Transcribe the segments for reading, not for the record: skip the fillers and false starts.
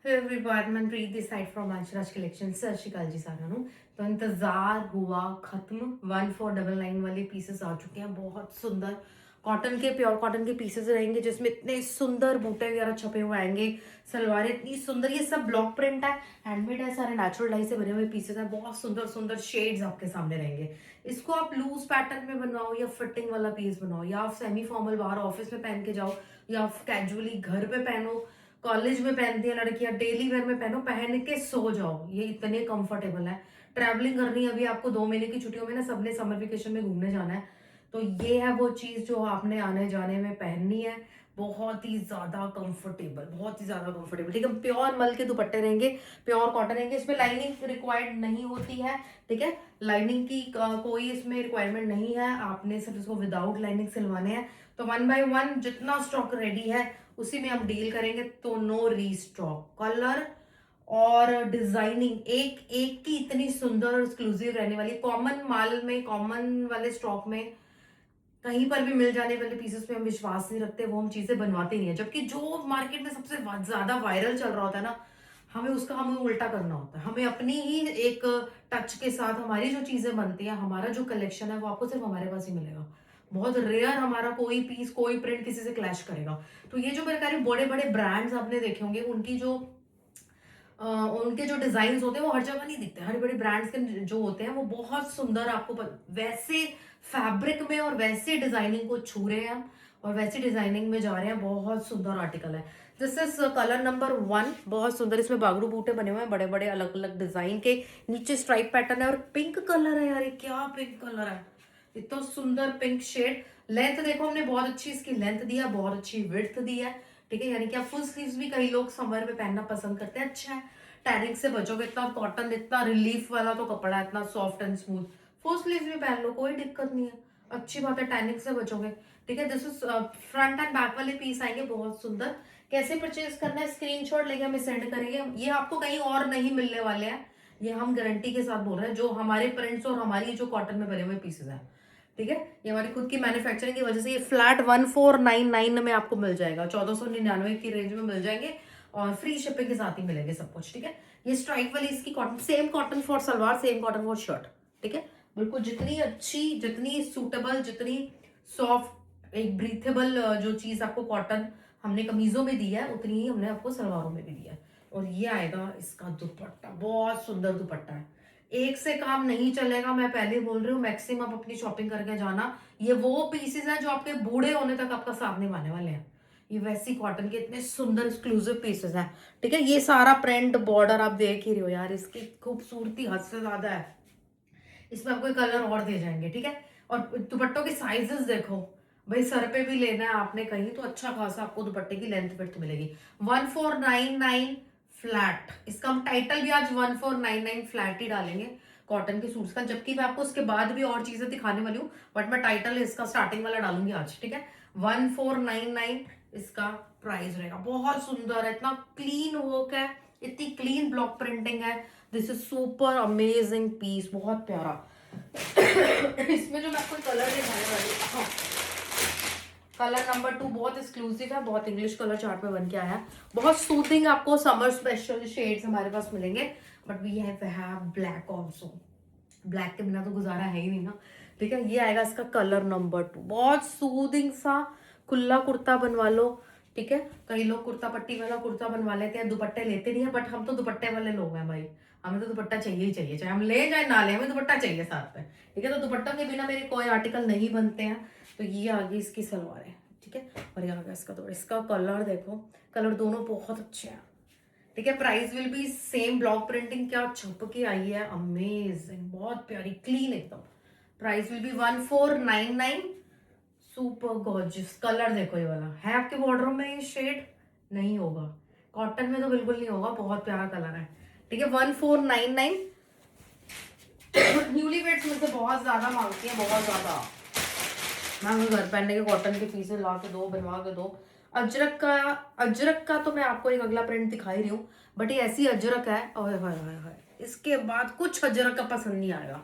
Hello everyone, Manpreet this side from Anshraj collection. सत श्री अकाल जी साਰਿਆਂ ਨੂੰ। तो इंतजार हुआ खत्म। 1499 वाले पीसेस आ चुके हैं, बहुत सुंदर कॉटन के, प्योर कॉटन के पीसेस रहेंगे जिसमें इतने सुंदर बूटे वगैरह छपे हुए आएंगे। सलवारें इतनी सुंदर, ये सब ब्लॉक प्रिंट है, हैंडमेड है, सारे नेचुरल डाई से बने हुए पीसेस हैं। बहुत सुंदर सुंदर शेड्स आपके सामने रहेंगे। इसको आप लूज पैटर्न में बनवाओ या फिटिंग वाला पीस बनाओ, या आप सेमी फॉर्मल बाहर ऑफिस में पहन के जाओ, या आप कैजुअली घर पे पहनो, कॉलेज में पहनती है लड़कियां, डेली वेयर में पहनो, पहन के सो जाओ, ये इतने कंफर्टेबल है। ट्रैवलिंग करनी है अभी आपको 2 महीने की छुट्टियों में ना, सबने समर वेकेशन में घूमने जाना है, तो ये है वो चीज जो आपने आने जाने में पहननी है। बहुत ही ज्यादा कंफर्टेबल, बहुत ही ज्यादा कंफर्टेबल। ठीक है, प्योर मल के दुपट्टे रहेंगे, प्योर कॉटन रहेंगे, इसमें लाइनिंग रिक्वायर्ड नहीं होती है। ठीक है, लाइनिंग की कोई इसमें रिक्वायरमेंट नहीं है, आपने सिर्फ इसको विदाउट लाइनिंग सिलवाने हैं। तो 1 बाय 1 जितना स्टॉक रेडी है उसी में हम डील करेंगे, तो नो रीस्टॉक। कलर और डिजाइनिंग एक एक की इतनी सुंदर और एक्सक्लूसिव रहने वाली। कॉमन माल में, कॉमन वाले स्टॉक में कहीं पर भी मिल जाने वाले पीसेस पे हम विश्वास नहीं रखते, वो हम चीजें बनवाते नहीं है। जबकि जो मार्केट में सबसे ज्यादा वायरल चल रहा होता है ना, हमें उल्टा करना होता है। हमें अपनी ही एक टच के साथ हमारी जो चीजें बनती है, हमारा जो कलेक्शन है, वो आपको सिर्फ हमारे पास ही मिलेगा। बहुत रेयर हमारा कोई पीस, कोई प्रिंट किसी से क्लैश करेगा। तो ये जो प्रकार बड़े बड़े ब्रांड्स आपने देखे होंगे, उनके जो डिजाइन होते हैं वो हर जगह नहीं दिखते। हर बड़े ब्रांड्स के जो होते हैं वो बहुत सुंदर, आपको वैसे फैब्रिक में और वैसे डिजाइनिंग को छू रहे हैं हम, और वैसी डिजाइनिंग में जा रहे हैं। बहुत सुंदर आर्टिकल है। दिस इज कलर नंबर 1, बहुत सुंदर। इसमें बागड़ू बूटे बने हुए हैं बड़े बड़े अलग अलग डिजाइन के, नीचे स्ट्राइप पैटर्न है, और पिंक कलर है यार, ये क्या पिंक कलर है, इतना सुंदर पिंक शेड। लेंथ देखो, हमने बहुत अच्छी इसकी लेंथ दी है, बहुत अच्छी विड्थ दी है। ठीक है, यानी कि आप फुल स्लीव्स भी कई लोग समर में पहनना पसंद करते हैं। अच्छा है, टैनिंग से बचोगे। इतना कॉटन, इतना रिलीफ वाला तो कपड़ा है, इतना soft and smooth. Full sleeves भी पहन लो, कोई दिक्कत नहीं है, अच्छी बात है, टैनिंग से बचोगे। ठीक है, this is front end back वाले पीस आएंगे, बहुत सुंदर। कैसे परचेज करना है, स्क्रीनशॉट लेके हमें सेंड करेंगे। ये आपको कहीं और नहीं मिलने वाले हैं, ये हम गारंटी के साथ बोल रहे हैं। जो हमारे प्रिंट्स और हमारी जो कॉटन में बने हुए पीसेस हैं, ठीक है, ये हमारी खुद की मैन्युफैक्चरिंग की वजह से ये फ्लैट 1499 में आपको मिल जाएगा, 1499 की रेंज में मिल जाएंगे, और फ्री शिपिंग के साथ ही मिलेंगे सब कुछ। ठीक है, ये स्ट्राइक वाली इसकी cotton, same cotton for salwar, same cotton for shirt. ठीक है, बिल्कुल जितनी अच्छी, जितनी सूटेबल, जितनी सॉफ्ट, एक ब्रीथेबल जो चीज आपको कॉटन हमने कमीजों में दी है, उतनी ही हमने आपको सलवारों में भी दी है। और ये आएगा इसका दुपट्टा, बहुत सुंदर दुपट्टा है, एक से काम नहीं चलेगा। मैं पहले बोल रही हूँ, मैक्सिमम अपनी शॉपिंग करके जाना। ये वो पीसेस हैं जो आपके बूढ़े होने तक आपका साथ निभाने वाले हैं। ये वैसी कॉटन के इतने सुंदर एक्सक्लूसिव पीसेस हैं। ठीक है, ये सारा प्रिंट बॉर्डर आप देख ही रहे हो यार, इसकी खूबसूरती हद से ज्यादा है। इसमें आपको कलर और दे जाएंगे। ठीक है, और दुपट्टों के साइजेस देखो भाई, सर पे भी लेना है आपने कहीं, तो अच्छा खासा आपको दुपट्टे की लेंथ विड्थ मिलेगी। 1499 फ्लैट, इसका हम टाइटल भी आज 1499 फ्लैट ही डालेंगे कॉटन के सूट्स का, जबकि मैं आपको उसके बाद भी और चीजें दिखाने वाली हूँ, बट मैं टाइटल इसका स्टार्टिंग वाला डालूंगी आज। ठीक है, 1499 इसका प्राइस रहेगा। बहुत सुंदर है, इतना क्लीन वर्क है, इतनी क्लीन ब्लॉक प्रिंटिंग है। This is super amazing piece, बहुत प्यारा। इसमें जो मैं आपको कलर दिखाने वाली हूँ, हाँ, कलर नंबर 2 बहुत एक्सक्लूसिव है, बहुत इंग्लिश कलर चार्ट में बन के आया है, बहुत सूथिंग। आपको समर स्पेशल शेड्स हमारे पास मिलेंगे, but we have black also. Black के बिना तो गुजारा है ही नहीं ना। ठीक है, ये आएगा इसका कलर नंबर 2, बहुत सूदिंग सा खुला कुर्ता बनवा लो। ठीक है, कई लोग कुर्ता पट्टी वाला कुर्ता बनवा लेते हैं, दुपट्टे लेते नहीं है, बट हम तो दुपट्टे वाले लोग हैं भाई, हमें तो दुपट्टा चाहिए ही चाहिए, चाहे हम ले जाए ना ले, हमें दुपट्टा चाहिए साथ में। ठीक है, तो दुपट्टा के बिना मेरे कोई आर्टिकल नहीं बनते हैं। तो ये आगे इसकी सलवार है। ठीक है, और ये आगे इसका तो, इसका कलर देखो, कलर दोनों बहुत अच्छे हैं। ठीक है, price will B same. Block printing क्या छप के आई है, अमेजिंग, बहुत प्यारी, क्लीन एकदम। Price will be 1499। Super gorgeous colour देखो, ये वाला है आपके बॉर्डर में, ये शेड नहीं होगा कॉटन में, तो बिल्कुल नहीं होगा, बहुत प्यारा कलर है। ठीक है, 1499। न्यूली वेड्स मुझसे बहुत ज्यादा मांगती है, बहुत ज्यादा। मैं घर पहनने के कॉटन के पीसेस ला के दो, बनवा के दो। अजरक का, अजरक का तो मैं आपको एक अगला प्रिंट दिखा ही रही हूँ, बट ये ऐसी अजरक है, ओए होए होए होए, इसके बाद कुछ अजरक का पसंद नहीं आएगा।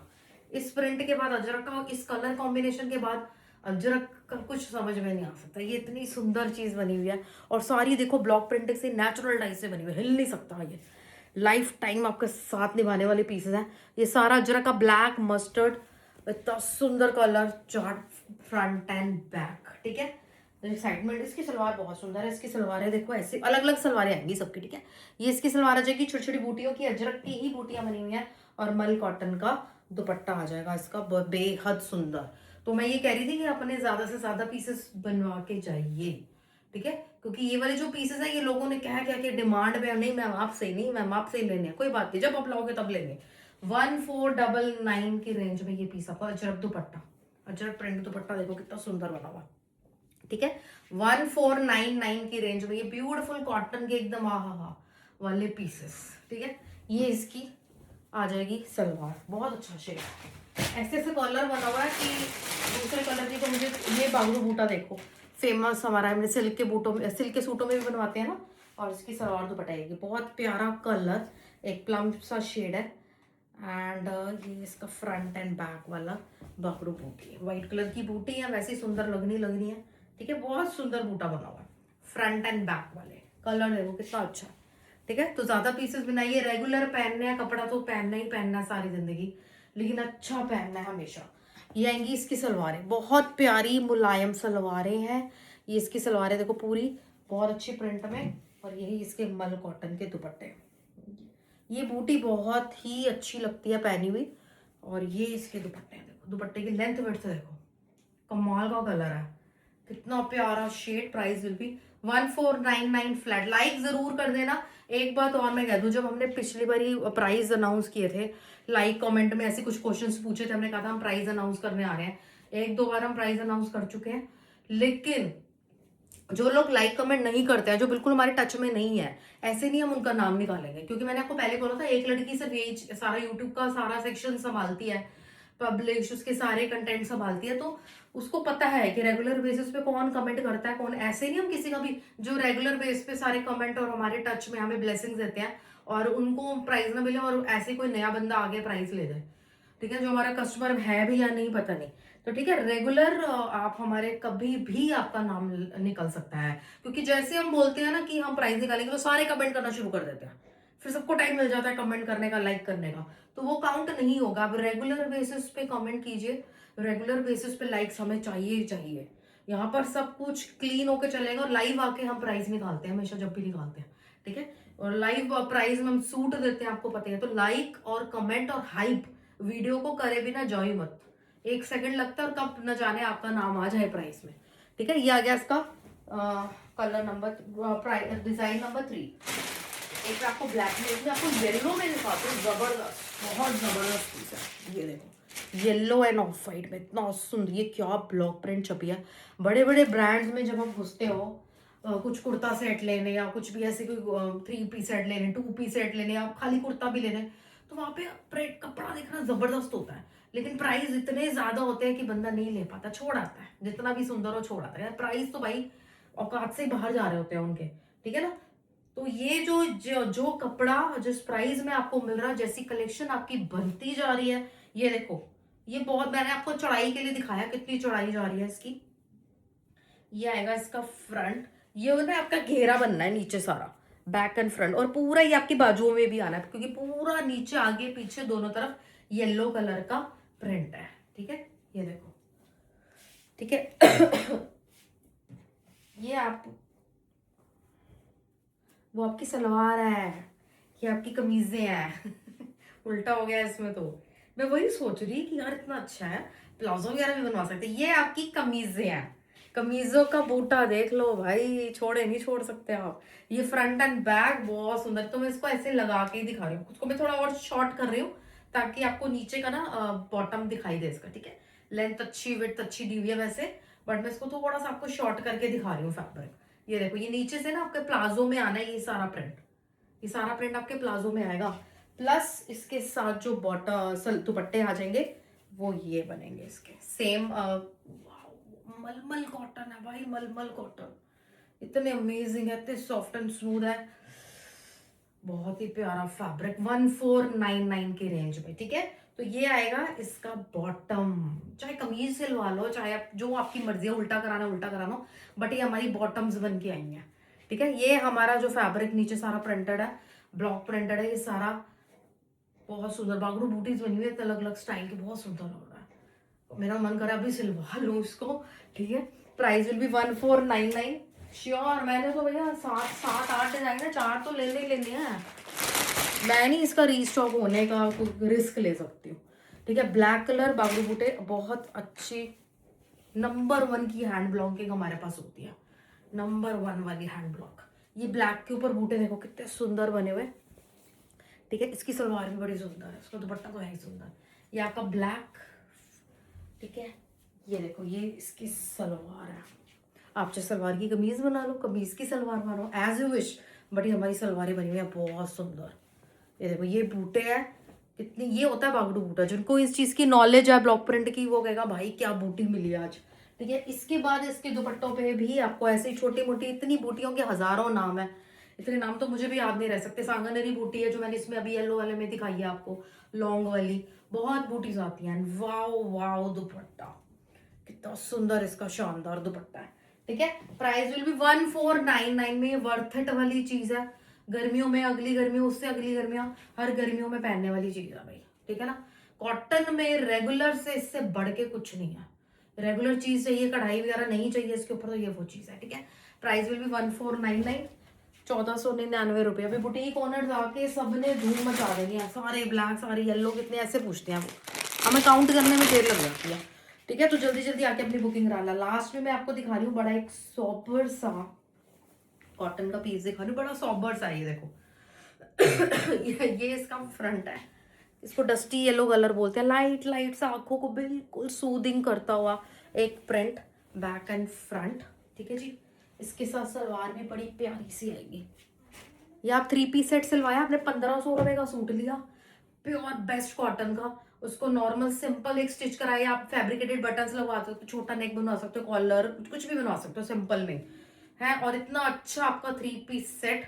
इस प्रिंट के बाद अजरक का, इस कलर कॉम्बिनेशन के बाद अजरक का कुछ समझ में नहीं आ सकता, ये इतनी सुंदर चीज बनी हुई है। और सारी देखो ब्लॉक प्रिंटिंग से, नेचुरल डाई से बनी हुई है, हिल नहीं सकता ये, लाइफ टाइम आपके साथ निभाने वाले पीसेस हैं। ये सारा अजरक का ब्लैक मस्टर्ड, इतना सुंदर colour chart front end back, ठीक है। एक्साइटमेंट, इसकी सलवार बहुत सुंदर है। इसकी सलवार है देखो, ऐसे अलग अलग सलवारें आएंगी सबकी, ठीक है। ये इसकी सलवार आ जाएगी, छोटी छोटी बूटियों की, अजरक की ही बूटियां बनी हुई हैं, और मल कॉटन का दुपट्टा आ जाएगा इसका, बेहद सुंदर। तो मैं ये कह रही थी कि अपने ज्यादा से ज्यादा पीसेस बनवा के जाइए, ठीक है, क्योंकि ये वाले जो पीसेस है ये लोगों ने क्या क्या क्या डिमांड में, नहीं मैम आपसे ही नहीं, मैम आपसे ही लेने हैं, कोई बात नहीं, जब आप लाओगे तब लेंगे। 1499 की रेंज में ये पीस आपको, अजरक दुपट्टा, अजरक प्रिंट दुपट्टा देखो कितना सुंदर बना हुआ, ठीक है। 1499 की रेंज में ये ब्यूटीफुल कॉटन के एकदम हा वाले पीसेस, ठीक है। ये इसकी आ जाएगी सलवार, बहुत अच्छा शेड, ऐसे ऐसे कलर बना हुआ है कि दूसरे कलर की तो मुझे, ये बांगरू बूटा देखो फेमस हमारा है, सिल्क के बूटों में, सिल्क के सूटों में भी बनवाते हैं ना। और इसकी सलवार दुपट्टा आएगी, बहुत प्यारा कलर, एक प्लम सा शेड है। एंड ये इसका फ्रंट एंड बैक वाला बांगरू बूटी है, व्हाइट कलर की बूटी है, वैसे ही सुंदर लगनी है, ठीक है। बहुत सुंदर बूटा बना हुआ है, फ्रंट एंड बैक वाले कलर है वो कितना अच्छा, ठीक है। तो ज्यादा पीसेस बनाइए, रेगुलर पहनने हैं कपड़ा तो पहनना ही पहनना सारी जिंदगी, लेकिन अच्छा पहनना है हमेशा। ये आएंगी इसकी सलवारें, बहुत प्यारी मुलायम सलवारें हैं। ये इसकी सलवारें देखो पूरी बहुत अच्छी प्रिंट में, और यही इसके मल कॉटन के दुपट्टे। ये बूटी बहुत ही अच्छी लगती है पहनी हुई, और ये इसके दुपट्टे देखो, दुपट्टे की लेंथ विड्थ देखो, कमाल का कलर है, कितना प्यारा shade. Price will be 1499 flat. Like जरूर कर देना। एक बात और मैं कह दूं, जब हमने पिछली बारी प्राइस अनाउंस किए थे, लाइक कमेंट में ऐसे कुछ क्वेश्चंस पूछे थे, हमने कहा था हम प्राइस अनाउंस करने आ रहे हैं, एक दो बार हम प्राइस अनाउंस कर चुके हैं, लेकिन जो लोग लाइक कमेंट नहीं करते हैं, जो बिल्कुल हमारे टच में नहीं है, ऐसे नहीं हम उनका नाम निकालेंगे, क्योंकि मैंने आपको पहले बोला था एक लड़की सिर्फ ये सारा यूट्यूब का सारा सेक्शन संभालती है, पब्लिश उसके सारे कंटेंट संभालती है, तो उसको पता है कि रेगुलर बेसिस पे कौन कमेंट करता है कौन, ऐसे नहीं हम किसी का भी, जो रेगुलर बेस पे सारे कमेंट और हमारे टच में हमें ब्लेसिंग्स देते हैं और उनको प्राइज ना मिले, और ऐसे कोई नया बंदा आगे प्राइज ले जाए, ठीक है, जो हमारा कस्टमर है भी या नहीं पता नहीं, तो ठीक है, रेगुलर आप हमारे कभी भी आपका नाम निकल सकता है, क्योंकि जैसे हम बोलते हैं ना कि हम प्राइस निकालेंगे तो सारे कमेंट करना शुरू कर देते हैं, फिर सबको टाइम मिल जाता है कमेंट करने का, लाइक करने का, तो वो काउंट नहीं होगा। आप रेगुलर बेसिस पे कमेंट कीजिए, रेगुलर बेसिस पे लाइक्स हमें चाहिए ही चाहिए, यहाँ पर सब कुछ क्लीन होकर चलेगा, और लाइव आके हम प्राइस निकालते हैं हमेशा, जब भी निकालते हैं, ठीक है, और लाइव प्राइस में हम सूट देते हैं, आपको पता है, तो लाइक और कमेंट और हाइप वीडियो को करे बिना जाओ ही मत, 1 सेकंड लगता है और कब न जाने आपका नाम आ जाए प्राइस में, ठीक है। ये आ गया इसका कलर नंबर, डिजाइन नंबर 3। एक आपको ब्लैक में, इसमें आपको येलो में दिखाते हैं, जबरदस्त, बहुत जबरदस्त पीस है, ये देखो येलो एंड ऑफ वाइट में इतना सुंदर, ये क्या ब्लॉक प्रिंट छपी है। बड़े बड़े ब्रांड्स में जब आप घुसते हो कुछ कुर्ता सेट लेने, या कुछ भी ऐसे कोई 3 पीस सेट लेने, 2 पीस सेट लेने, या खाली कुर्ता भी लेने, तो वहां पे प्रिंट कपड़ा देखना जबरदस्त होता है, लेकिन प्राइस इतने ज्यादा होते हैं कि बंदा नहीं ले पाता, छोड़ आता है, जितना भी सुंदर हो छोड़ आता है यार, प्राइस तो भाई औकात से बाहर जा रहे होते हैं उनके, ठीक है ना। तो ये जो कपड़ा जिस प्राइस में आपको मिल रहा है, जैसी कलेक्शन आपकी बनती जा रही है, ये देखो, ये बहुत, मैंने आपको चौड़ाई के लिए दिखाया कितनी चौड़ाई जा रही है इसकी। ये आएगा इसका फ्रंट, ये ना आपका घेरा बनना है नीचे सारा, बैक एंड फ्रंट, और पूरा ये आपकी बाजुओं में भी आना है, क्योंकि पूरा नीचे आगे पीछे दोनों तरफ येलो कलर का प्रिंट है, ठीक है, ये देखो, ठीक है। ये आप, वो आपकी सलवार है, ये आपकी कमीजें हैं। उल्टा हो गया इसमें, तो मैं वही सोच रही कि यार इतना अच्छा है, प्लाजो वगैरह भी बनवा सकते हैं। ये आपकी कमीजें हैं, कमीजों का बूटा देख लो भाई, छोड़े नहीं छोड़ सकते आप। ये फ्रंट एंड बैक बहुत सुंदर, तो मैं इसको ऐसे लगा के ही दिखा रही हूँ, उसको मैं थोड़ा और शॉर्ट कर रही हूँ ताकि आपको नीचे का ना बॉटम दिखाई दे इसका, ठीक है। लेंथ अच्छी, विड्थ अच्छी दी हुई है वैसे, बट मैं इसको थोड़ा सा आपको शॉर्ट करके दिखा रही हूँ फैब्रिक। ये देखो, ये नीचे से ना आपके प्लाजो में आना है, ये सारा प्रिंट, ये सारा प्रिंट आपके प्लाजो में आएगा, प्लस इसके साथ जो दुपट्टे आ जाएंगे वो ये बनेंगे इसके सेम। मलमल कॉटन है भाई, मलमल कॉटन, इतने अमेजिंग है, इतने सॉफ्ट एंड स्मूथ है, बहुत ही प्यारा फैब्रिक, 1499 की रेंज में, ठीक है। तो ये आएगा इसका बॉटम, चाहे कमीज सिलवा लो, चाहे आप जो आपकी मर्जी है, उल्टा कराना उल्टा कराना, बट ये हमारी बॉटम्स बन के आई हैं। ठीक है, ये हमारा जो फैब्रिक नीचे सारा प्रिंटेड है, ब्लॉक प्रिंटेड है, ये सारा बहुत सुंदर बागरू बूटीज बनी हुई है, अलग अलग स्टाइल की, बहुत सुंदर लग रहा है। मेरा मन करा अभी सिलवा लूँ इसको। ठीक है, प्राइस विल बी 1499 श्योर। मैंने तो भैया सात सात आठ डिजाइन है, 4 तो लेने ही लेने हैं। मैं नहीं इसका रीस्टॉक होने का रिस्क ले सकती हूँ। ठीक है, ब्लैक कलर बागरू बूटे, बहुत अच्छी नंबर 1 की हैंड ब्लॉकिंग हमारे पास होती है, नंबर 1 वाली हैंड ब्लॉक। ये ब्लैक के ऊपर बूटे देखो कितने सुंदर बने हुए। ठीक है, इसकी सलवार भी बड़ी सुंदर है, इसका दुपट्टा तो है ही सुंदर। ये आपका ब्लैक, ठीक है, ये देखो ये इसकी सलवार है। आप चाहे सलवार की कमीज बना लो, कमीज की सलवार बना लो, एज यू विश, बट ये हमारी सलवारें बनी हुई है बहुत सुंदर। ये देखो ये बूटे हैं कितनी, ये होता है बागड़ू बूटा, जिनको इस चीज की नॉलेज है ब्लॉक प्रिंट की, वो कहेगा भाई क्या बूटी मिली आज। ठीक है, इसके बाद इसके दुपट्टों पे भी आपको ऐसी छोटी मोटी, इतनी बूटियों के हजारों नाम है, इतने नाम तो मुझे भी याद नहीं रह सकते। सांगनेरी बूटी है जो मैंने इसमें अभी येलो वाले में दिखाई है आपको, लॉन्ग वाली, बहुत बूटीज आती हैं। वाओ वाओ दुपट्टा, कितना सुंदर इसका शानदार दुपट्टा है। ठीक है, प्राइस विल बी 1499 में। ये वर्थ इट वाली चीज है, गर्मियों में, अगली गर्मियों, उससे अगली गर्मियां, हर गर्मियों में पहनने वाली चीज है भाई। ठीक है ना, कॉटन में रेगुलर से इससे बढ़ के कुछ नहीं है। रेगुलर चीज चाहिए, कढ़ाई वगैरह नहीं चाहिए इसके ऊपर, तो ये वो चीज है। ठीक है, प्राइस विल बी 1499, 1499 रुपये। अभी बुटीक ओनर्स आके सबने धूम मचा देनी है, सारे ब्लैक सारे येलो कितने ऐसे पूछते हैं वो, हमें काउंट करने में देर लग जाती है। ठीक है, तो जल्दी जल्दी आके अपनी बुकिंग करा ला। लास्ट में मैं आपको दिखा रही हूँ बड़ा एक सॉबर सा कॉटन का पीस दिखा रही हूँ, बड़ा सॉबर सा, ये देखो ये इसका फ्रंट है, इसको डस्टी येलो कलर बोलते हैं, लाइट लाइट सा आंखों को बिल्कुल सूदिंग करता हुआ एक प्रिंट, बैक एंड फ्रंट। ठीक है जी, इसके साथ सलवार भी बड़ी प्यारी सी आएगी। ये आप 3 पीस सेट सिलवाया आपने, 1500 रुपए का सूट लिया, प्योर बेस्ट कॉटन का, उसको नॉर्मल सिंपल एक स्टिच कराइए, आप फैब्रिकेटेड बटन्स लगवा सकते हो, छोटा नेक बनवा सकते हो, कॉलर कुछ भी बनवा सकते हो सिंपल में है, और इतना अच्छा आपका 3 पीस सेट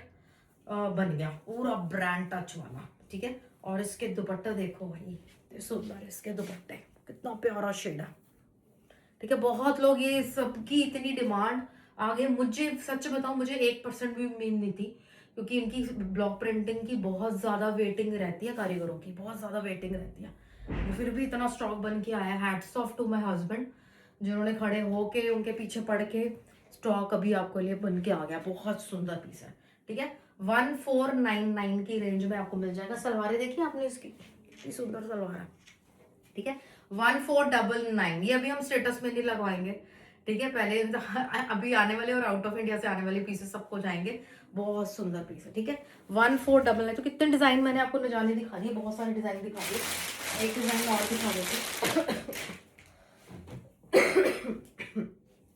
बन गया, पूरा ब्रांड टच वाला। ठीक है, और इसके दुपट्टे देखो भाई, सुंदर इसके दुपट्टे, कितना प्यारा शेड है। ठीक है, बहुत लोग, ये सबकी इतनी डिमांड आगे, मुझे सच बताऊं मुझे 1% भी उम्मीद नहीं थी, क्योंकि इनकी ब्लॉक प्रिंटिंग की बहुत ज्यादा वेटिंग रहती है, कारीगरों की बहुत ज्यादा वेटिंग रहती है, फिर भी इतना स्टॉक बन के आया। Hats off to my husband, जिन्होंने खड़े होके उनके पीछे पड़ के स्टॉक अभी आपको लिए बन के आ गया, बहुत सुंदर पीस है। ठीक है, 1499 की रेंज में आपको मिल जाएगा। सलवारें देखिए आपने इसकी, कितनी सुंदर सलवार है। ठीक है, 1499, ये अभी हम स्टेटस में नहीं लगवाएंगे। ठीक है, पहले अभी आने वाले और आउट ऑफ इंडिया से आने वाले पीसेस सबको जाएंगे, बहुत सुंदर पीस है। ठीक है, 1499। तो कितने डिजाइन मैंने आपको न जाने दिखा दिए, बहुत सारे डिजाइन दिखा दिए, एक डिजाइन और दिखा देते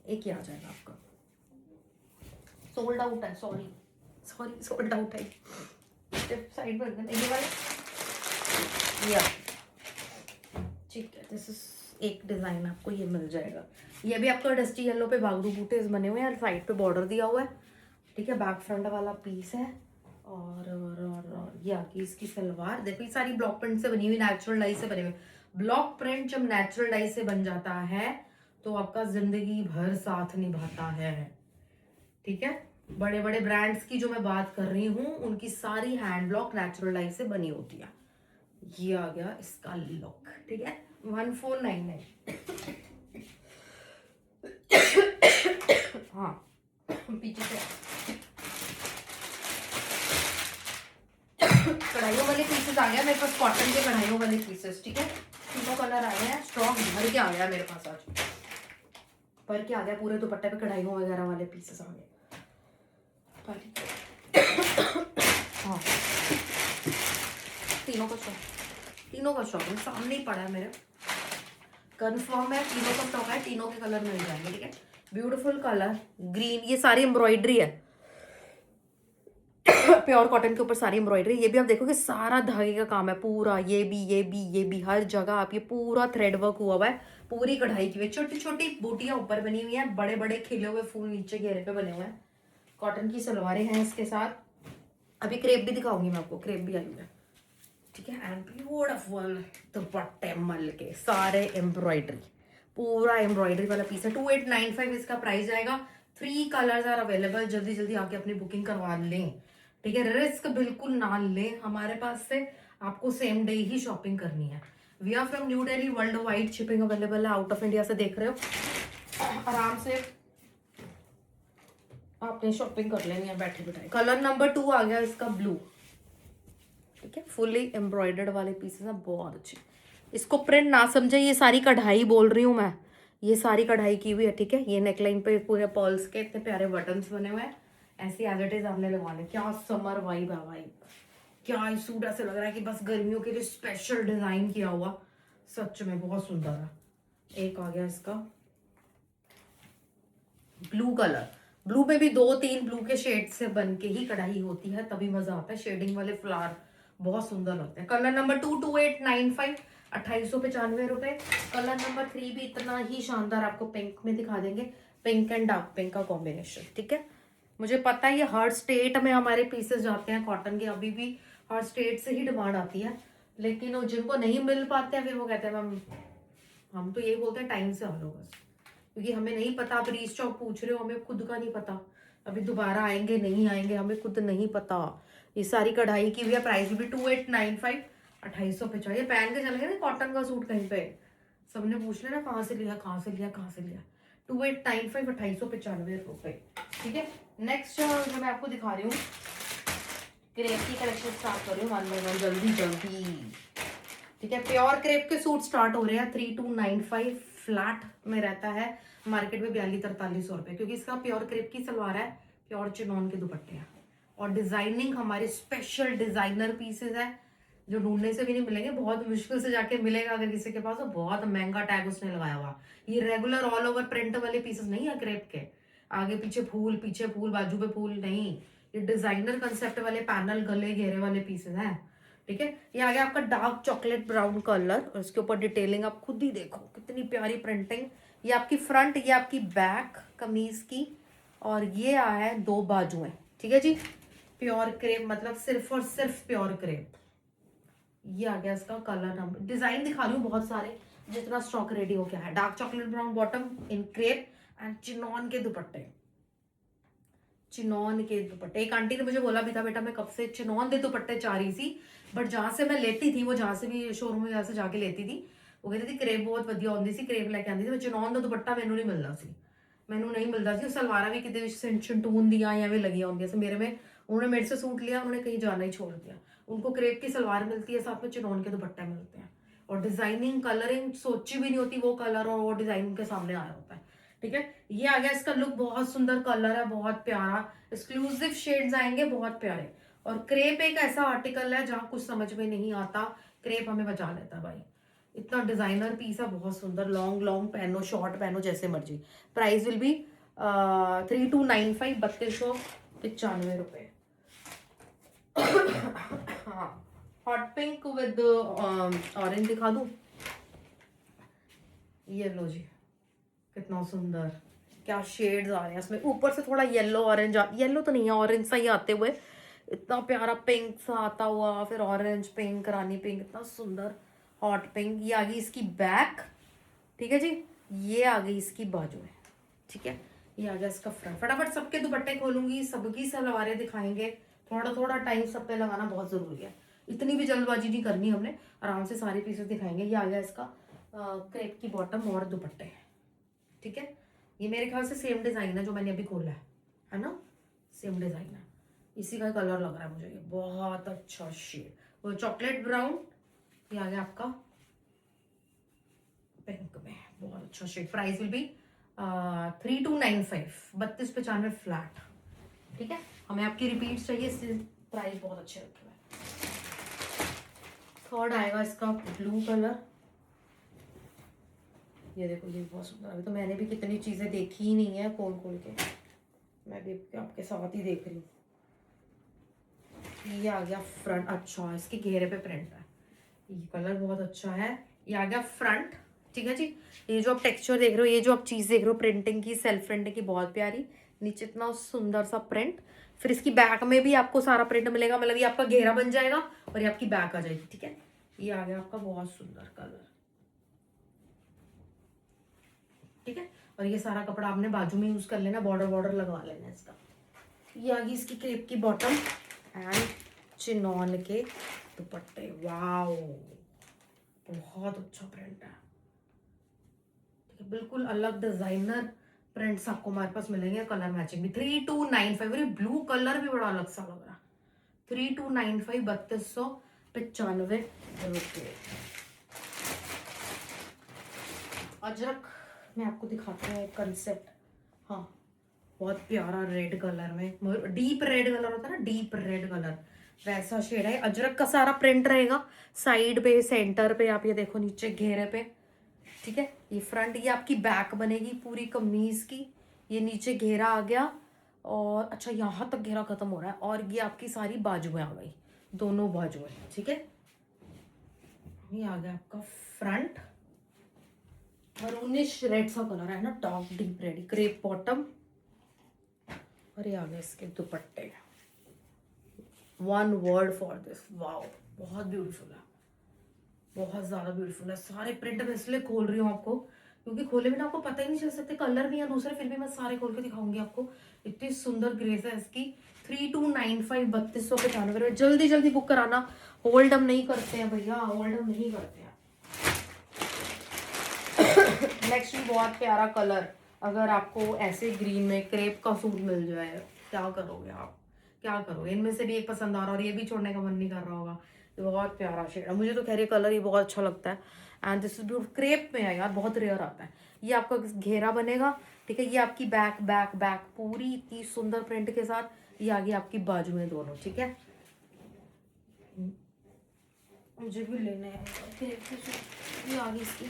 एक ही आ जाएगा आपका, सोल्ड आउट है, सॉरी सॉरी सोल्ड आउट है, साइड पर ये वाले, या ठीक है, दिस इज एक डिजाइन आपको ये मिल जाएगा। ये भी आपका डस्टी येलो पे बागरू बूटे बने हुए हैं, साइड पे बॉर्डर दिया हुआ है। ठीक है, बैक फ्रंट वाला पीस है, और ये आगे इसकी सलवार देखो, ये सारी ब्लॉक प्रिंट से बनी हुई, नेचुरल डाई से बने हुए। ब्लॉक प्रिंट जब नेचुरल डाई से बन जाता है तो आपका जिंदगी भर साथ निभाता है। ठीक है, बड़े बड़े ब्रांड्स की जो मैं बात कर रही हूँ, उनकी सारी हैंड ब्लॉक नेचुरल डाई से बनी होती है। ये आ गया इसका लुक। ठीक है, 1499 हाँ, पीछे से कढ़ाइयों वाले पीसेस आ गया मेरे पास, कॉटन के कढ़ाइयों वाले पीसेस। ठीक है, तीनों कलर आए हैं, स्टॉक भर के आ गया मेरे पास आज, भर के आ गया, पूरे दुपट्टे पे कढ़ाइयों वगैरह वाले पीसेस आ गए। हाँ, तीनों का स्टॉक सामने ही पड़ा है मेरे, कंफर्म है, तीनों का स्टॉक है, तीनों के कलर मिल जाएंगे। ठीक है, ब्यूटीफुल कलर ग्रीन, ये सारी एम्ब्रॉयडरी है प्योर कॉटन के ऊपर सारी एम्ब्रॉयडरी। ये भी आप देखो कि सारा धागे का काम है पूरा, ये भी हर जगह आप, ये पूरा थ्रेड वर्क हुआ हुआ है, पूरी कढ़ाई की हुई, छोटी छोटी बूटियां ऊपर बनी हुई हैं, बड़े बड़े खिले हुए फूल नीचे घेरे पे बने हुए हैं। कॉटन की सलवारें हैं इसके साथ। अभी क्रेप भी दिखाऊंगी मैं आपको, क्रेप भी आई हुई है। ठीक है। एंड ब्यूटीफुल दुपट्टे मल के सारे एम्ब्रॉयडरी, पूरा एम्ब्रॉयडरी वाला पीस है। 2895 इसका प्राइस आएगा। 3 कलर्स आर अवेलेबल, जल्दी जल्दी आके अपनी बुकिंग करवा लें। ठीक है, रिस्क बिल्कुल ना लें हमारे पास से, आपको सेम डे ही शॉपिंग करनी है। We are from new Delhi, world wide shipping available है। आउट ऑफ इंडिया से देख रहे हो, आराम से आपने शॉपिंग कर लेनी है बैठे बैठे। कलर नंबर 2 आ गया इसका ब्लू। ठीक है, फुली एम्ब्रॉयडर्ड वाले पीसेस हैं, बहुत अच्छे। इसको प्रिंट ना समझे, ये सारी कढ़ाई बोल रही हूँ मैं, ये सारी कढ़ाई की हुई है। ठीक है, ये नेकलाइन पे पूरे पर्ल्स के इतने प्यारे बटन्स बने हुए हैं, ऐसे एज इट इज आपने लगवाने। क्या समर वाइब है भाई, क्या ये सूट ऐसे लग रहा है कि बस गर्मियों के लिए स्पेशल डिजाइन किया हुआ, सच में बहुत सुंदर है। एक आ गया इसका ब्लू कलर। ब्लू में भी 2-3 ब्लू के शेड से बन के ही कढ़ाई होती है, तभी मजा आता है। शेडिंग वाले फ्लावर बहुत सुंदर लगते हैं। कलर नंबर 2 2895, 2895 रुपए। कलर नंबर 3 भी इतना ही शानदार आपको पिंक में दिखा देंगे, पिंक एंड डार्क पिंक का कॉम्बिनेशन। ठीक है, मुझे पता है ये हर स्टेट में हमारे पीसेस जाते हैं कॉटन के, अभी भी हर स्टेट से ही डिमांड आती है, लेकिन वो जिनको नहीं मिल पाते हैं फिर वो कहते हैं मैम, हम तो यही बोलते हैं टाइम से आ लो बस, क्योंकि हमें नहीं पता। आप रीस्टॉक पूछ रहे हो, हमें खुद का नहीं पता अभी दोबारा आएंगे नहीं आएंगे, हमें खुद नहीं पता। ये सारी कढ़ाई की भी है, प्राइस भी 2895, 2850। ये पहन के चलेंगे ना कॉटन का सूट कहीं पे, सबने पूछ लेना कहाँ से लिया कहाँ से लिया कहाँ से लिया। 2895, 2895 रुपए। ठीक है, नेक्स्ट जो मैं आपको दिखा रही हूँ, क्रेप की कलेक्शन स्टार्ट कर रही हूँ वन बाय वन, जल्दी जल्दी। ठीक है, प्योर क्रेप के सूट स्टार्ट हो रहे हैं 3295 फ्लैट में रहता है मार्केट में 42-43 रुपए, क्योंकि इसका प्योर क्रेप की सलवार है, प्योर चिनॉन के दुपट्टे हैं, और डिजाइनिंग हमारे स्पेशल डिजाइनर पीसेस है जो ढूंढने से भी नहीं मिलेंगे, बहुत मुश्किल से जाके मिलेगा अगर किसी के पास, तो बहुत महंगा टैग उसने लगाया हुआ। ये रेगुलर ऑल ओवर प्रिंट वाले पीसेस नहीं है क्रेप के, आगे पीछे फूल बाजू पे फूल नहीं, ये डिजाइनर कंसेप्ट वाले पैनल गले घेरे वाले पीसेस हैं। ठीक है, ये आ गया आपका डार्क चॉकलेट ब्राउन कलर, और इसके ऊपर डिटेलिंग आप खुद ही देखो कितनी प्यारी प्रिंटिंग। ये आपकी फ्रंट, ये आपकी बैक कमीज की, और ये आया है 2 बाजुएं। ठीक है जी, प्योर क्रेप मतलब सिर्फ और सिर्फ प्योर क्रेप। ये आ गया इसका कलर नंबर, डिजाइन दिखा रही हूँ बहुत सारे, जितना स्टॉक रेडी हो गया है। Dark chocolate brown bottom in crepe and chinon के दुपट्टे, चिनॉन के दुपट्टे। एक आंटी ने मुझे बोला भी था बेटा मैं कब से चिनॉन दे दुपट्टे चाह रही थी, बट जहां से मैं लेती थी, वो जहां से भी शोरूम में जहां से जाके लेती थी, वो कहती थी क्रेप बहुत ਵਧੀਆ ਹੁੰਦੀ ਸੀ, क्रेप लेके आती थी। चिनॉन ਦਾ ਦੁਪੱਟਾ ਮੈਨੂੰ ਨਹੀਂ ਮਿਲਦਾ ਸੀ, ਮੈਨੂੰ नहीं मिलता सी। सलवारा भी कितने चिंटून दिया या भी लगी होंगी से मेरे में, उन्होंने मेरे से सूट लिया, उन्होंने कहीं जाना ही छोड़ दिया। उनको क्रेप की सलवार मिलती है, साथ में चिनॉन के दुपट्टे मिलते हैं, और डिजाइनिंग कलरिंग सोची भी नहीं होती, वो कलर और वो डिजाइन उनके सामने आया होता है। ठीक है, ये आ गया इसका लुक, बहुत सुंदर कलर है, बहुत प्यारा, एक्सक्लूसिव शेड्स आएंगे बहुत प्यारे। और क्रेप एक ऐसा आर्टिकल है जहां कुछ समझ में नहीं आता, क्रेप हमें बचा लेता भाई। इतना डिजाइनर पीस है, बहुत सुंदर, लॉन्ग लॉन्ग पहनो, शॉर्ट पहनो, जैसे मर्जी। प्राइस विल बी 3295, 3295 रुपए। हाँ, हॉट पिंक विद ऑरेंज दिखा दूं, ये लो जी, कितना सुंदर, क्या शेड्स आ रहे हैं इसमें। ऊपर से थोड़ा येलो ऑरेंज, येलो तो नहीं है, ऑरेंज सा ही आते हुए, इतना प्यारा पिंक सा आता हुआ, फिर ऑरेंज पिंक, रानी पिंक, इतना सुंदर हॉट पिंक। ये आ गई इसकी बैक। ठीक है जी, ये आ गई इसकी बाजू है। ठीक है, ये आ गया इसका फ्रंट। फटाफट सबके दुपट्टे खोलूंगी, सबकी सलवारें दिखाएंगे, थोड़ा थोड़ा टाइम सब पे लगाना बहुत जरूरी है, इतनी भी जल्दबाजी नहीं करनी हमने, आराम से सारे पीसेस दिखाएंगे। ये आ गया इसका क्रेप की बॉटम और दुपट्टे। ठीक है, ये मेरे ख्याल से सेम डिजाइन है जो मैंने अभी खोला है ना, सेम डिजाइन है, इसी का कलर लग रहा है मुझे, ये बहुत अच्छा शेड, वो चॉकलेट ब्राउन। ये आ गया आपका पिंक में, बहुत अच्छा shade. Price will be 3295, 3295 flat. ठीक है, हमें आपकी रिपीट चाहिए, इससे प्राइस बहुत अच्छे रखे हुए हैं। थर्ड आएगा इसका ब्लू कलर, ये देखो, ये बहुत सुंदर। अभी तो मैंने भी कितनी चीजें देखी ही नहीं है खोल खोल के, मैं भी आपके साथ ही देख रही हूँ। ये आ गया फ्रंट, अच्छा इसके घेरे पे प्रिंट है, ये कलर बहुत अच्छा है। ये आ गया फ्रंट। ठीक है जी, ये जो आप टेक्सचर देख रहे हो, ये जो आप चीज देख रहे हो प्रिंटिंग की, सेल्फ प्रिंटिंग की, बहुत प्यारी। नीचे इतना सुंदर सा प्रिंट। फिर इसकी बैक में भी आपको सारा प्रिंट मिलेगा, मतलब ये आपका घेरा बन जाएगा और ये आपकी बैक आ जाएगी। ठीक है, ये आ गया आपका बहुत सुंदर कलर। ठीक है, और ये सारा कपड़ा आपने बाजू में यूज कर लेना, बॉर्डर बॉर्डर लगवा लेना इसका। ये आ गई इसकी क्रेप की बॉटम एंड चिनॉन के दुपट्टे। वाओ, बहुत अच्छा प्रिंट है। ठीक है, बिल्कुल अलग डिजाइनर प्रिंट्स आपको हमारे पास मिलेंगे, कलर मैचिंग भी। 3295, अरे ब्लू कलर भी बड़ा अलग सा लग रहा है। 3295, 3295 रुपये। अजरक मैं आपको दिखाती हूँ एक कंसेप्ट। हाँ, बहुत प्यारा रेड कलर में, डीप रेड कलर होता है ना, डीप रेड कलर, वैसा शेड है। अजरक का सारा प्रिंट रहेगा साइड पे, सेंटर पे, आप ये देखो नीचे घेरे पे। ठीक है, ये फ्रंट, ये आपकी बैक बनेगी पूरी कमीज की। ये नीचे घेरा आ गया और अच्छा यहाँ तक घेरा खत्म हो रहा है, और ये आपकी सारी बाजुएं आ गई, दोनों बाजुएं। ठीक है, ये आ गया आपका फ्रंट। मरूनिश रेड सा कलर है ना, dark deep red, crepe bottom. और ये आ गए इसके दुपट्टे। One word for this, wow, बहुत ब्यूटीफुल है, बहुत ज्यादा ब्यूटीफुल है। सारे प्रिंट मैं इसलिए खोल रही हूँ आपको, क्योंकि खोले बिना आपको पता ही नहीं चल सकते, कलर भी है दूसरे, फिर भी मैं सारे खोल के दिखाऊंगी आपको। इतनी सुंदर ग्रेस है इसकी। 3295, 3295। जल्दी जल्दी बुक कराना, होल्ड हम नहीं करते हैं भैया, होल्ड हम नहीं करते हैं। नेक्स्ट भी बहुत प्यारा कलर। अगर आपको ऐसे ग्रीन में क्रेप का सूट मिल जाए, क्या करोगे आप, क्या करोगे? इनमें से भी एक पसंद आ रहा है और ये भी छोड़ने का मन नहीं कर रहा होगा। ये बहुत प्यारा शेड है, मुझे तो खैर ये कलर ये बहुत अच्छा लगता है। And this is beautiful, crepe में है यार, बहुत रेयर आता है। ये आपका घेरा बनेगा। ठीक है, ये आपकी बैक बैक बैक पूरी इतनी सुंदर प्रिंट के साथ। ये आगे आपकी बाजू में दोनों। ठीक है, मुझे भी लेने हैं क्रेप के सूट। ये आगे इसकी,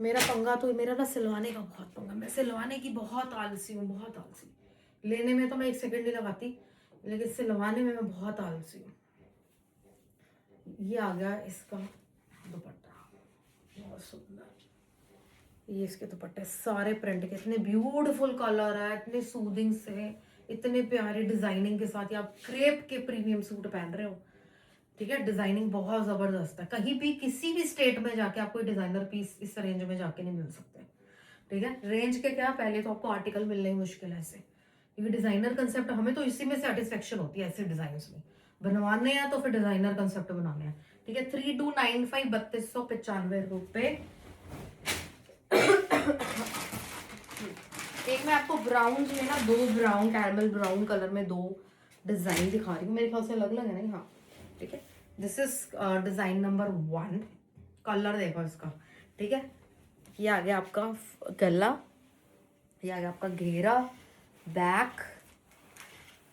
मेरा पंगा तो, मेरा ना सिलवाने का बहुत पंगा, मैं सिलवाने की बहुत आलसी हूँ, बहुत आलसी। लेने में तो मैं 1 सेकंड नहीं लगाती, लेकिन सिलवाने में मैं बहुत आलसी हूँ। ये आ गया इसका दुपट्टा, बहुत सुंदर। ये इसके दुपट्टे सारे प्रिंट के, इतने ब्यूटीफुल कलर है, इतने सूदिंग से, इतने प्यारे डिजाइनिंग के साथ। ये आप क्रेप के प्रीमियम सूट पहन रहे हो। ठीक है, डिजाइनिंग बहुत जबरदस्त है, कहीं भी किसी भी स्टेट में जाके आपको डिजाइनर पीस इस रेंज में जाके नहीं मिल सकते। ठीक है, रेंज के क्या, पहले तो आपको आर्टिकल मिलने ही मुश्किल है ऐसे, क्योंकि डिजाइनर कंसेप्ट हमें तो इसी में सेटिस्फेक्शन होती है, ऐसे डिजाइन में बनवाने हैं तो फिर डिजाइनर कंसेप्ट बनाने हैं। ठीक है, 3295, 3295 रुपए। एक मैं आपको ब्राउन में ना, दो ब्राउन, कैरमल ब्राउन कलर में दो डिजाइन दिखा रही हूँ, मेरे ख्याल से अलग अलग है ना। हाँ, ठीक है, this is design number 1। Colour देखो इसका। ठीक है, ये आ गया आपका गला, ये आ गया आपका घेरा, बैक,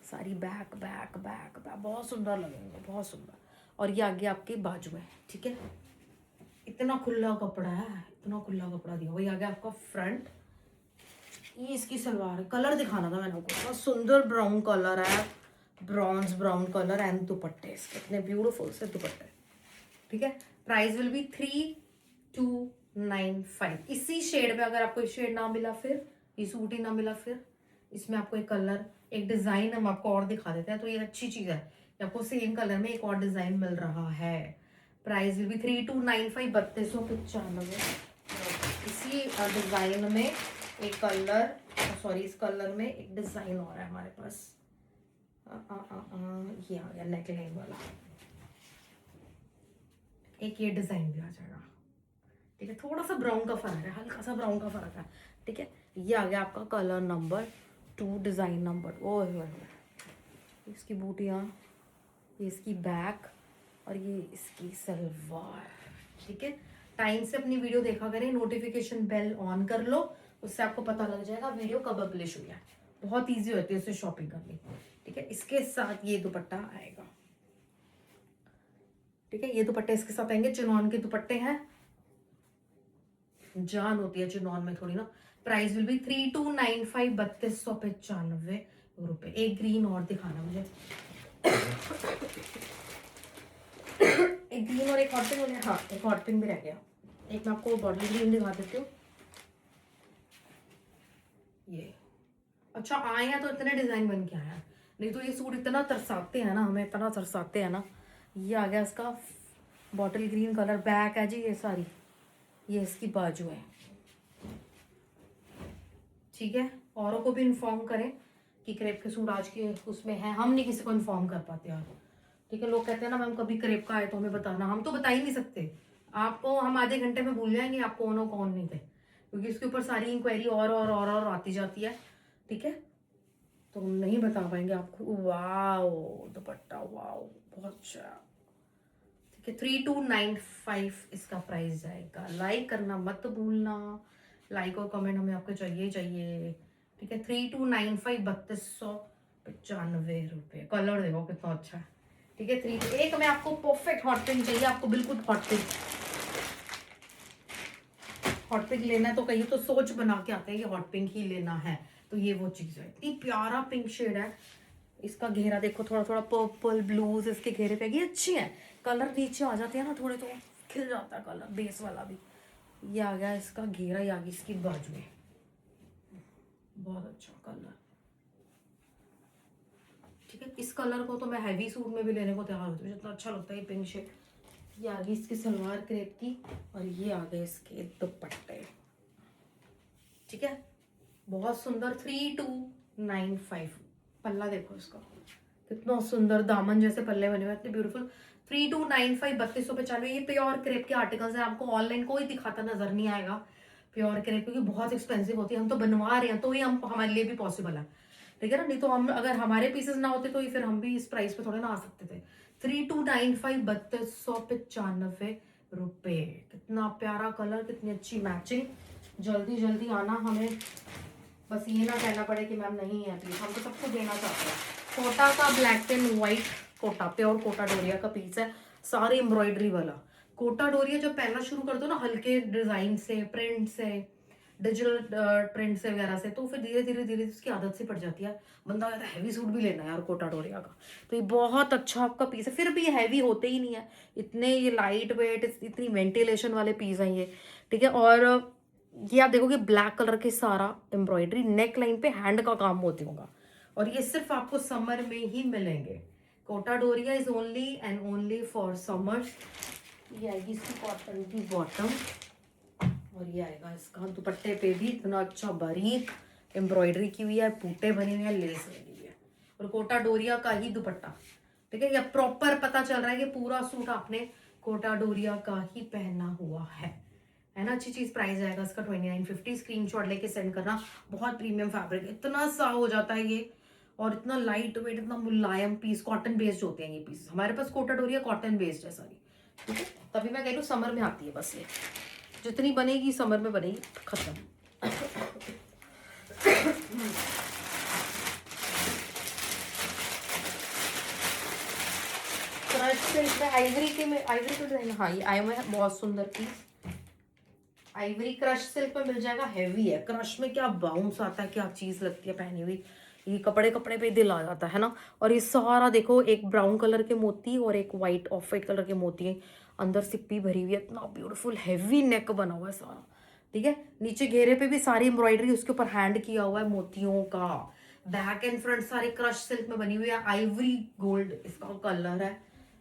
सारी बैक बैक बैक बैक, बहुत सुंदर लगेंगे, बहुत सुंदर। और ये आ गया आपके बाजू में। ठीक है, इतना खुला कपड़ा है, इतना खुला कपड़ा दिया हुआ। ये आ गया आपका फ्रंट। ये इसकी सलवार है, कलर दिखाना था मैंने आपको, बहुत सुंदर ब्राउन कलर है, ब्रॉन्ज ब्राउन कलर। एंड दुपट्टे इसके इतने ब्यूटीफुल से दुपट्टे। ठीक है, प्राइस विल बी 3295। इसी शेड में अगर आपको ये शेड ना मिला, फिर ये सूट ही ना मिला, फिर इसमें आपको एक कलर, एक डिजाइन हम आपको और दिखा देते हैं, तो ये अच्छी चीज है कि आपको सेम कलर में एक और डिजाइन मिल रहा है। Price will be 3295, 3295। इसी डिजाइन में एक कलर, सॉरी इस कलर में एक डिजाइन और है हमारे पास। ये आ गया नेकलाइन वाला, एक ये डिजाइन भी आ जाएगा। ठीक है, थोड़ा सा ब्राउन का फर्क है, हल्का सा ब्राउन का फर्क है। ठीक है, ये आ गया आपका कलर नंबर 2, डिजाइन नंबर। ओह, इसकी बूटियाँ, ये इसकी बैक, और ये इसकी सलवार। ठीक है, टाइम से अपनी वीडियो देखा करें, नोटिफिकेशन बेल ऑन कर लो, उससे आपको पता लग जाएगा वीडियो कब पब्लिश हुई है। बहुत ईजी होती है उससे शॉपिंग करनी। ठीक है, इसके साथ ये दुपट्टा आएगा। ठीक है, ये दुपट्टे इसके साथ आएंगे, चिनॉन के दुपट्टे हैं, जान होती है चिनॉन में थोड़ी ना। प्राइस विल बी 3295, 3295 रुपए। एक ग्रीन और दिखाना मुझे, एक ग्रीन और एक हॉट पिंक। हाँ, एक हॉट पिंक भी रह गया, एक मैं आपको बॉटल ग्रीन दिखा देती हूँ। ये अच्छा आए हैं तो इतने डिजाइन बन के आया है, नहीं तो ये सूट इतना तरसाते हैं ना, हमें इतना तरसाते हैं ना। ये आ गया इसका बॉटल ग्रीन कलर, बैक है जी ये सारी, ये इसकी बाजू है। ठीक है, औरों को भी इन्फॉर्म करें कि क्रेप के सूट आज के उसमें है, हम नहीं किसी को इन्फॉर्म कर पाते यार। ठीक है, लोग कहते हैं ना मैम कभी क्रेप का आए तो हमें बताना, हम तो बता ही नहीं सकते आपको, हम आधे घंटे में भूल जाएंगे आप कौन हो कौन नहीं थे, क्योंकि इसके ऊपर सारी इंक्वायरी और आती जाती है। ठीक है, तो हम नहीं बता पाएंगे आपको। वाओ दुपट्टा, वाओ बहुत अच्छा। ठीक है, 3295 इसका प्राइस जाएगा। लाइक करना मत भूलना, लाइक और कमेंट हमें आपके चाहिए ही चाहिए। ठीक है, 3295, 3295 रुपये। कलर देखो कितना अच्छा है। ठीक है, एक में आपको परफेक्ट हॉट पिंक चाहिए, आपको बिल्कुल हॉट पिंक, हॉट पिंक लेना है तो कहीं तो सोच बना के आते हैं कि हॉट पिंक ही लेना है, तो ये वो चीज़ है। इतनी प्यारा पिंक शेड है। इसका घेरा देखो, थोड़ा थोड़ा पर्पल ब्लूज इसके घेरे पे, ये अच्छी है। कलर नीचे आ जाते हैं ना थोड़े तो खिल जाता है कलर, बेस वाला भी। ये आ गया इसका घेरा, ये आ गई इसकी बाजू में, बहुत अच्छा कलर। ठीक है, इस कलर को तो मैं हैवी सूट में भी लेने को तैयार होती हूँ, जितना अच्छा लगता है ये पिंक शेड। ये आ गई इसकी सलवार क्रेप की, और ये आ गए इसके दुपट्टे। ठीक है, बहुत सुंदर। 3295, पल्ला देखो इसका कितना सुंदर, दामन जैसे पल्ले बने हुए, इतने ब्यूटीफुल। 3295, 3295। ये प्योर क्रेप के आर्टिकल्स हैं, आपको ऑनलाइन कोई दिखाता नजर नहीं आएगा प्योर क्रेप, क्योंकि बहुत एक्सपेंसिव होती है। हम तो बनवा रहे हैं तो ही हम, हमारे लिए भी पॉसिबल है। ठीक है ना, नहीं तो हम, अगर हमारे पीसेस ना होते तो फिर हम भी इस प्राइस पे थोड़े ना आ सकते थे। 3295, 3295 रुपये। कितना प्यारा कलर, कितनी अच्छी मैचिंग। जल्दी जल्दी आना, हमें बस ये ना कहना पड़े कि मैम नहीं है प्लीज, हम तो सबको देना चाहते हैं। कोटा का black and white Kota, pure Kota Doria का पीस है, सारे एम्ब्रॉयडरी वाला। कोटा डोरिया जब पहनना शुरू कर दो ना हल्के डिजाइन से, प्रिंट से, डिजिटल प्रिंट से वगैरह से, तो फिर धीरे धीरे धीरे उसकी आदत सी पड़ जाती है। बंदा कहता है हैवी सूट भी लेना है यार कोटा डोरिया का, तो ये बहुत अच्छा आपका पीस है। फिर भी ये हैवी होते ही नहीं है इतने, ये लाइट वेट, इतनी वेंटिलेशन वाले पीस हैं ये। ठीक है, और ये आप देखोगे ब्लैक कलर के सारा एम्ब्रॉयडरी, नेक लाइन पे हैंड का काम होती होगा, और ये सिर्फ आपको समर में ही मिलेंगे। Kota Doria is only and only for summer. ये आएगी इसकी कॉटन की बॉटम, और ये आएगा इसका दुपट्टे पे भी इतना अच्छा बारीक एम्ब्रॉयडरी की हुई है, बूटे बने हुए हैं, लेस लगी हुई है, और कोटा डोरिया का ही दुपट्टा। ठीक है, ये प्रॉपर पता चल रहा है कि पूरा सूट आपने कोटा डोरिया का ही पहना हुआ है ना। अच्छी चीज। प्राइस आएगा इसका 2950। स्क्रीनशॉट लेके सेंड करना। बहुत प्रीमियम फैब्रिक, इतना सा हो जाता है ये, और इतना लाइट वेट, इतना मुलायम पीस, कॉटन बेस्ड होते हैं ये पीस। हमारे पास कोटा डोरिया कॉटन बेस्ड है सारी। ठीक है, तभी मैं कह रही हूँ समर में आती है बस ये, जितनी बनेगी समर में बनेगी, खत्म। आइवरी के में, आइवरी का डिजाइन, हाँ ये आया हुआ है, बहुत सुंदर पीस। आइवरी क्रश सिल्क में मिल जाएगा, हैवी है। क्रश में क्या बाउंस आता है, क्या चीज लगती है पहनी हुई, ये कपड़े कपड़े पे दिल आ जाता है ना। और ये सारा देखो, एक ब्राउन कलर के मोती और एक वाइट ऑफ वाइट कलर के मोती, अंदर सिप्पी भरी हुई है, इतना ब्यूटीफुल हैवी नेक बना हुआ है सारा। ठीक है, नीचे घेरे पे भी सारी एम्ब्रॉयडरी, उसके ऊपर हैंड किया हुआ है मोतियों का। बैक एंड फ्रंट सारे क्रश सिल्क में बनी हुई है, आइवरी गोल्ड इसका कलर है।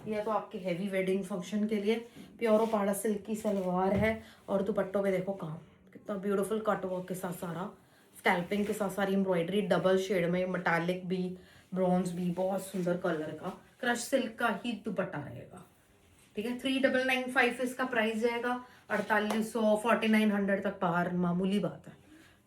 यह तो आपके हैवी वेडिंग फंक्शन के लिए। प्योरो पाड़ा सिल्क की सलवार है, और दुपट्टों पे देखो काम कितना ब्यूटीफुल, कटवर्क के साथ सारा, स्कैल्पिंग के साथ सारी एम्ब्रॉयडरी, डबल शेड में, मेटालिक भी, ब्रॉन्ज भी, बहुत सुंदर कलर का क्रश सिल्क का ही दुपट्टा रहेगा। ठीक है, 3995 इसका प्राइस जाएगा। 4800 4900 तक बाहर मामूली बात है।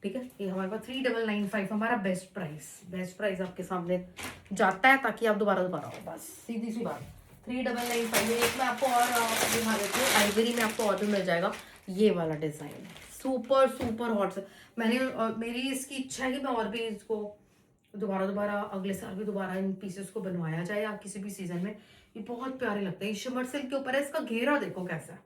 ठीक है, ये हमारे पास 3995 हमारा बेस्ट प्राइस, बेस्ट प्राइस आपके सामने जाता है, ताकि आप दोबारा दोबारा आओ, बस सीधी सी बात। 3995। एक में आपको और दिखा देती हूँ, आइवरी में आपको और भी मिल जाएगा ये वाला डिजाइन, सुपर सुपर हॉट से। मैंने मेरी इसकी इच्छा है कि मैं और भी इसको दोबारा दोबारा अगले साल भी दोबारा इन पीसेस को बनवाया जाए, या किसी भी सीजन में। ये बहुत प्यारे लगते हैं, शिमर सिल्क के ऊपर है। इसका घेरा देखो कैसा है,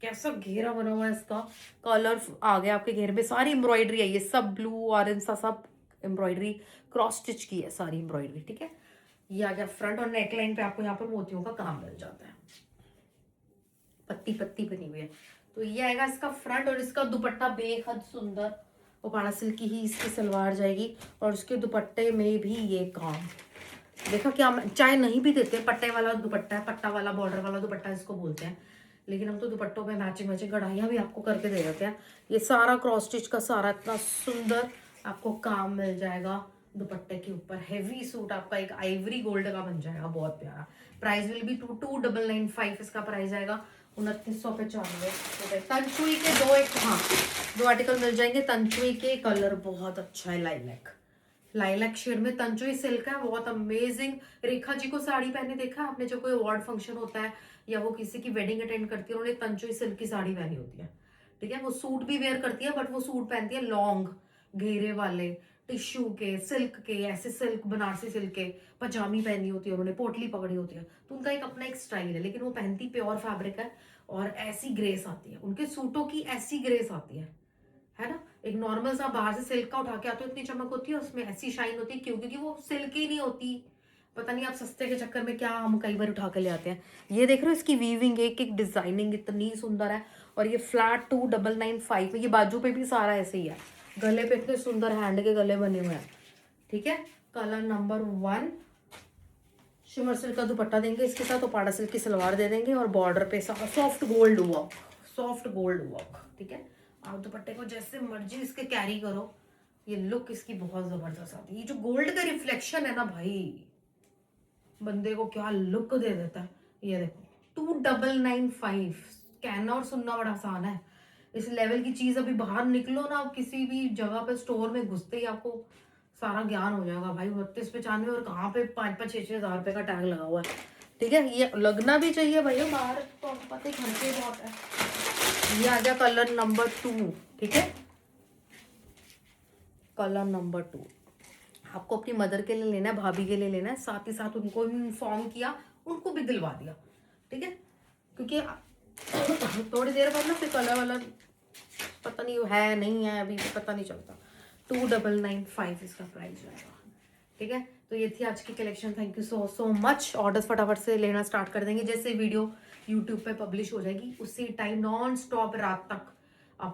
कैसा घेरा बना हुआ है इसका। कलर आ गया आपके घेरे में, सारी एम्ब्रॉयडरी है, ये सब ब्लू ऑरेंज सा सब एम्ब्रॉयडरी, क्रॉस स्टिच की है सारी एम्ब्रॉयडरी। ठीक है, ये आ गया फ्रंट, और नेकलाइन पे आपको यहाँ पर मोतियों का काम मिल जाता है, पत्ती पत्ती बनी हुई है। तो ये आएगा इसका फ्रंट, और इसका दुपट्टा बेहद सुंदर, ओपाड़ा सिल्क की ही इसकी सलवार जाएगी और उसके दुपट्टे में भी ये काम। देखा क्या, चाहे नहीं भी देते, पट्टे वाला दुपट्टा है, पट्टा वाला बॉर्डर वाला दुपट्टा इसको बोलते हैं, लेकिन हम तो दुपट्टों पे मैचिंग मैचिंग कढ़ाइयाँ भी आपको करके दे देते हैं। ये सारा क्रॉस स्टिच का सारा इतना सुंदर आपको काम मिल जाएगा दुपट्टे के ऊपर। हेवी सूट आपका एक आइवरी गोल्ड का बन जाएगा, बहुत प्यारा। प्राइस विल बी 2995 इसका प्राइस आएगा, 2995 तंचुई के दो आर्टिकल मिल जाएंगे। तंचुई के कलर बहुत अच्छा है, लाइलैक शेड में तंचुई सिल्क है, बहुत अमेजिंग। रेखा जी को साड़ी पहने देखा है आपने, जो कोई अवार्ड फंक्शन होता है या वो किसी की वेडिंग अटेंड करती है, उन्होंने तंचुई सिल्क की साड़ी पहनी होती है, ठीक है। वो सूट भी वेयर करती है, बट वो सूट पहनती है लॉन्ग घेरे वाले टिश्यू के, सिल्क के, ऐसे सिल्क बनारसी सिल्क के पजामी पहनी होती है, उन्होंने पोटली पकड़ी होती है, तो उनका एक अपना एक स्टाइल है। लेकिन वो पहनती प्योर फैब्रिक है और ऐसी ग्रेस आती है, उनके सूटों की ऐसी ग्रेस आती है ना। एक नॉर्मल सा बाहर से सिल्क का उठा के आते हो, इतनी चमक होती है, उसमें ऐसी शाइन होती है, क्यों? क्योंकि वो सिल्क ही नहीं होती। पता नहीं आप सस्ते के चक्कर में क्या हम कई बार उठा के ले आते हैं। ये देख रहे हो, इसकी वीविंग, एक एक डिजाइनिंग इतनी सुंदर है। और ये फ्लैट 2995 में, ये बाजू पे भी सारा ऐसे ही है, गले पे इतने सुंदर हैंड के गले बने हुए हैं, ठीक है। कलर नंबर 1 शिमर सिल्क का दुपट्टा देंगे इसके साथ, ओपाड़ा सिल्क की सलवार दे देंगे और बॉर्डर पे सॉफ्ट गोल्ड वर्क, ठीक है। आप दुपट्टे को जैसे मर्जी इसके कैरी करो, ये लुक इसकी बहुत जबरदस्त आती है। ये जो गोल्ड का रिफ्लेक्शन है ना भाई, बंदे को क्या लुक दे देता है। ये देखो 2995, कहना और सुनना बड़ा आसान है। इस लेवल की चीज अभी बाहर निकलो ना, किसी भी जगह पे स्टोर में घुसते ही आपको सारा ज्ञान हो जाएगा भाई। 3295 और कहाँ पे 5-5 6-6 हजार रुपए का टैग लगा हुआ है, ठीक है। ये लगना भी चाहिए भैया, बाहर तो पता ही खर्चे बहुत है। ये आ गया कलर नंबर 2, ठीक है। कलर नंबर 2 आपको अपनी मदर के लिए लेना है, भाभी के लिए लेना है, साथ ही साथ उनको इन्फॉर्म किया, उनको भी दिलवा दिया, ठीक है। क्योंकि थोड़ी देर बाद ना फिर कलर वाला पता नहीं है नहीं है, अभी पता नहीं चलता। 2995 इसका प्राइस रहेगा, ठीक है। तो ये थी आज की collection. Thank you so much. Orders फटाफट से लेना स्टार्ट कर देंगे, जैसे वीडियो यूट्यूब पे पब्लिश हो जाएगी उसी टाइम नॉन स्टॉप रात तक